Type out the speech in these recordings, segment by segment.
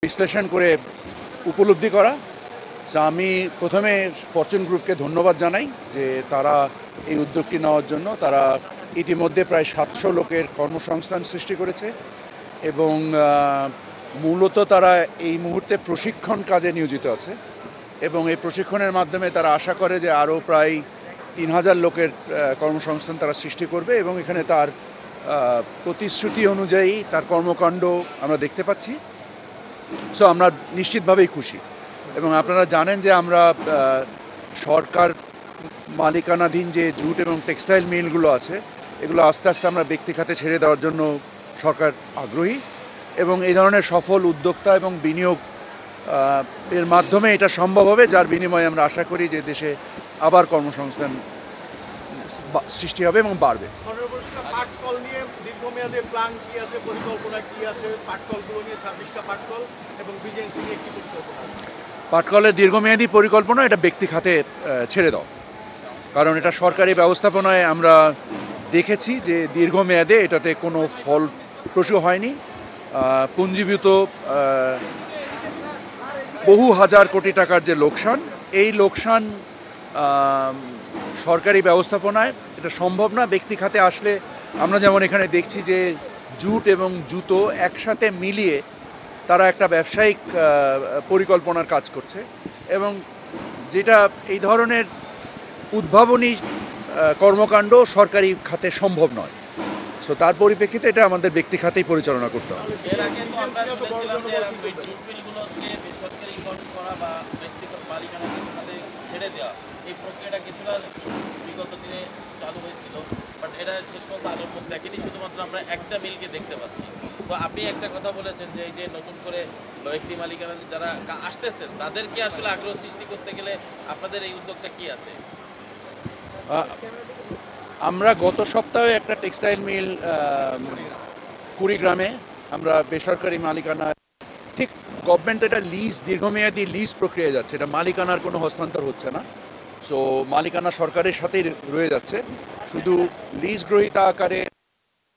বিশ্লেষণ করে উপলব্ধি করা। সো আমি প্রথমে ফরচুন গ্রুপকে ধন্যবাদ জানাই যে তারা এই উদ্যোগটি নেওয়ার জন্য। তারা ইতিমধ্যে প্রায় 700 লোকের কর্মসংস্থান সৃষ্টি করেছে এবং মূলত তারা এই মুহূর্তে প্রশিক্ষণ কাজে নিয়োজিত আছে এবং এই প্রশিক্ষণের মাধ্যমে তারা আশা করে যে আরও প্রায় 3000 লোকের কর্মসংস্থান তারা সৃষ্টি করবে এবং এখানে তার প্রতিশ্রুতি অনুযায়ী তার কর্মকাণ্ড আমরা দেখতে পাচ্ছি। সো আমরা নিশ্চিতভাবেই খুশি এবং আপনারা জানেন যে আমরা সরকার মালিকানাধীন যে জুট এবং টেক্সটাইল মিলগুলো আছে এগুলো আস্তে আস্তে আমরা ব্যক্তি খাতে ছেড়ে দেওয়ার জন্য সরকার আগ্রহী এবং এই ধরনের সফল উদ্যোক্তা এবং বিনিয়োগ এর মাধ্যমে এটা সম্ভব হবে, যার বিনিময়ে আমরা আশা করি যে দেশে আবার কর্মসংস্থান সৃষ্টি হবে এবং বাড়বে। পাটকল নিয়ে দীর্ঘমেয়াদী প্ল্যান কি আছে, পরিকল্পনা কি আছে? পাটকলগুলো নিয়ে 26টা পাটকল এবং বিজেএমসি নিয়ে কি পরিকল্পনা? পাটকলের দীর্ঘমেয়াদী পরিকল্পনা এটা ব্যক্তি খাতে ছেড়ে দাও, কারণ এটা সরকারি ব্যবস্থাপনায় আমরা দেখেছি যে দীর্ঘমেয়াদে এটাতে কোনো ফলপ্রসূ হয়নি। পুঞ্জীভূত বহু হাজার কোটি টাকার যে লোকসান, এই লোকসান সরকারি ব্যবস্থাপনায় এটা সম্ভব না। ব্যক্তি খাতে আসলে আমরা যেমন এখানে দেখছি যে জুট এবং জুতো একসাথে মিলিয়ে তারা একটা ব্যবসায়িক পরিকল্পনার কাজ করছে এবং যেটা এই ধরনের উদ্ভাবনী কর্মকাণ্ড সরকারি খাতে সম্ভব নয়। সো তার পরিপ্রেক্ষিতে এটা আমাদের ব্যক্তি খাতেই পরিচালনা করতে হবে। এর আগে তো আমরা শুনেছিলাম যে জুট মিলগুলোকে বেসরকারিকরণ করা বা ব্যক্তিগত মালিকানাধীন খাতে ছেড়ে দেওয়া, এই প্রক্রিয়াটা কিছুটা বিগত দিনে চালু হয়েছিল, বাট এটা শেষ পর্যন্ত আলোর মুখ দেখেনি। শুধুমাত্র আমরা একটা মিলকে দেখতে পাচ্ছি। তো আপনি একটা কথা বলেছেন যে এই যে নতুন করে ব্যক্তি মালিকানাধীন যারা আসতেছেন তাদেরকে আসলে আগ্রহ সৃষ্টি করতে গেলে আপনাদের এই উদ্যোগটা কি আছে? আমরা গত সপ্তাহে একটা টেক্সটাইল মিল কুড়িগ্রামে আমরা বেসরকারি মালিকানা, ঠিক গভর্নমেন্ট এটা লিজ, দীর্ঘমেয়াদী লিজ প্রক্রিয়া যাচ্ছে, এটা মালিকানার কোনো হস্তান্তর হচ্ছে না। সো মালিকানা সরকারের সাথেই রয়ে যাচ্ছে, শুধু লিজ গ্রহীতা আকারে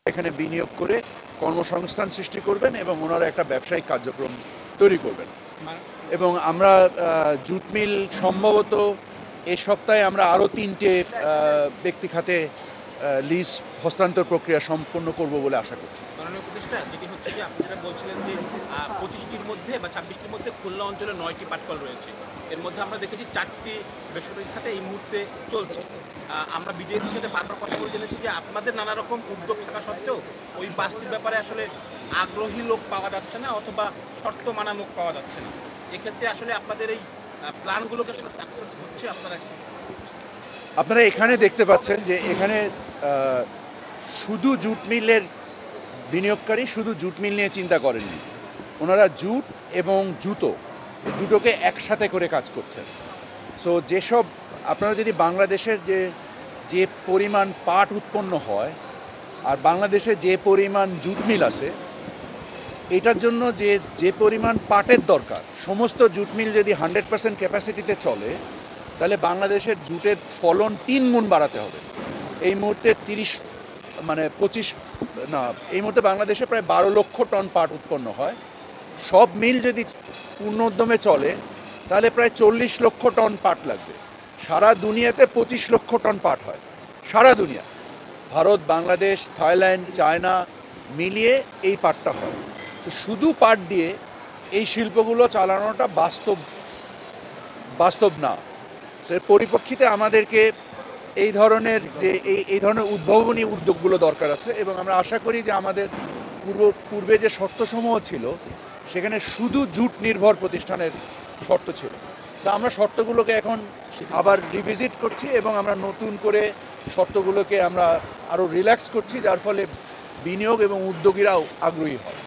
এখানে বিনিয়োগ করে কর্মসংস্থান সৃষ্টি করবেন এবং ওনারা একটা ব্যবসায়িক কার্যক্রম তৈরি করবেন। এবং আমরা জুট মিল সম্ভবত এই সপ্তাহে আমরা আরও 3টে ব্যক্তি খাতে লিজ হস্তান্তর প্রক্রিয়া সম্পন্ন করব বলে আশা করছি। মাননীয় উপদেষ্টা, যেটি হচ্ছে যে আপনি যেটা বলছিলেন যে 25টির মধ্যে বা 26টির মধ্যে খুলনা অঞ্চলে 9টি পাটকল রয়েছে, এর মধ্যে আমরা দেখেছি 4টি বেসরকারি খাতে এই মুহূর্তে চলছে। আমরা বিজেপির সাথে বারবার কথা বলে জেনেছি যে আপনাদের নানা রকম উদ্যোগ থাকা সত্ত্বেও ওই 5টির ব্যাপারে আসলে আগ্রহী লোক পাওয়া যাচ্ছে না অথবা শর্ত মানা লোক পাওয়া যাচ্ছে না। এক্ষেত্রে আসলে আপনাদের এই প্ল্যানগুলোকে আসলে সাকসেস হচ্ছে আপনারা এখানে দেখতে পাচ্ছেন যে এখানে শুধু জুট মিলের বিনিয়োগকারী শুধু জুট মিল নিয়ে চিন্তা করেননি, ওনারা জুট এবং জুতো দুটোকে একসাথে করে কাজ করছেন। সো যেসব আপনারা যদি বাংলাদেশের যে পরিমাণ পাট উৎপন্ন হয় আর বাংলাদেশে যে পরিমাণ জুট মিল আছে, এটার জন্য যে পরিমাণ পাটের দরকার, সমস্ত জুট মিল যদি 100% ক্যাপাসিটিতে চলে তাহলে বাংলাদেশের জুটের ফলন 3 গুণ বাড়াতে হবে। এই মুহূর্তে এই মুহূর্তে বাংলাদেশে প্রায় 12 লক্ষ টন পাট উৎপন্ন হয়। সব মিল যদি পূর্ণ উদ্যমে চলে তাহলে প্রায় 40 লক্ষ টন পাট লাগবে। সারা দুনিয়াতে 25 লক্ষ টন পাট হয়, সারা দুনিয়া, ভারত, বাংলাদেশ, থাইল্যান্ড, চায়না মিলিয়ে এই পাটটা হয়। তো শুধু পাট দিয়ে এই শিল্পগুলো চালানোটা বাস্তব না। এর পরিপ্রেক্ষিতে আমাদেরকে এই ধরনের উদ্ভাবনী উদ্যোগগুলো দরকার আছে এবং আমরা আশা করি যে আমাদের পূর্বে যে শর্তসমূহ ছিল সেখানে শুধু জুট নির্ভর প্রতিষ্ঠানের শর্ত ছিল। তো আমরা শর্তগুলোকে এখন আবার রিভিজিট করছি এবং আমরা নতুন করে শর্তগুলোকে আমরা আরও রিল্যাক্স করছি, যার ফলে বিনিয়োগ এবং উদ্যোগীরাও আগ্রহী হয়।